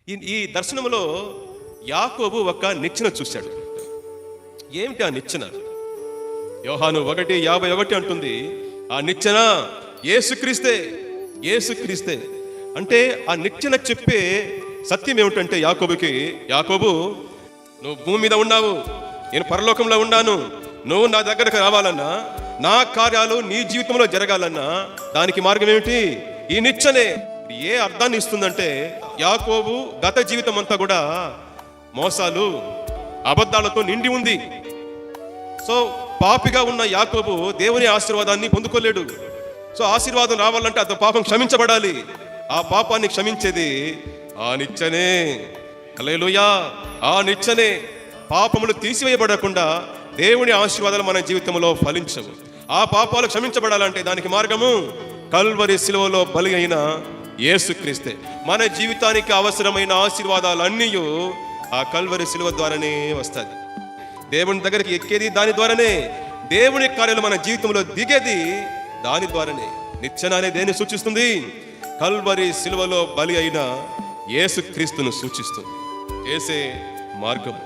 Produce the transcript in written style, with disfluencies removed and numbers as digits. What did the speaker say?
ఈ దర్శనంలో యాకోబు ఒక నిచ్చెన చూశాడు. ఏమిటి ఆ నిచ్చెన? యోహాను 1:51 అంటుంది, ఆ నిచ్చెన యేసుక్రీస్తే. యేసుక్రీస్తే అంటే ఆ నిచ్చెన చెప్పే సత్యం ఏమిటంటే యాకోబుకి, యాకోబు నువ్వు భూమి మీద ఉన్నావు, నేను పరలోకంలో ఉన్నాను. నువ్వు నా దగ్గరకు రావాలన్నా, నా కార్యాలు నీ జీవితంలో జరగాలన్నా దానికి మార్గం ఏమిటి? ఈ నిచ్చెనే. ఏ అర్థాన్ని ఇస్తుందంటే, యాకోబు గత జీవితం అంతా కూడా మోసాలు, అబద్ధాలతో నిండి ఉంది. సో పాపిగా ఉన్న యాకోబు దేవుని ఆశీర్వాదాన్ని పొందుకోలేడు. సో ఆశీర్వాదం రావాలంటే అతని పాపం క్షమించబడాలి. ఆ పాపాన్ని క్షమించేది ఆ నిచ్చెనే. హల్లెలూయా. ఆ నిచ్చెనే. పాపములు తీసివేయబడకుండా దేవుని ఆశీర్వాదాలు మన జీవితంలో ఫలించవు. ఆ పాపాలు క్షమించబడాలంటే దానికి మార్గము కల్వరి శిలువలో బలి అయిన యేసుక్రీస్తే. మన జీవితానికి అవసరమైన ఆశీర్వాదాలన్నీ ఆ కల్వరి శిలువ ద్వారానే వస్తుంది. దేవుని దగ్గరికి ఎక్కేది దాని ద్వారానే, దేవుని కార్యాలు మన జీవితంలో దిగేది దాని ద్వారానే. నిచ్చెన అనే దేన్ని సూచిస్తుంది? కల్వరి శిలువలో బలి అయిన యేసుక్రీస్తును సూచిస్తుంది. చేసే మార్గం.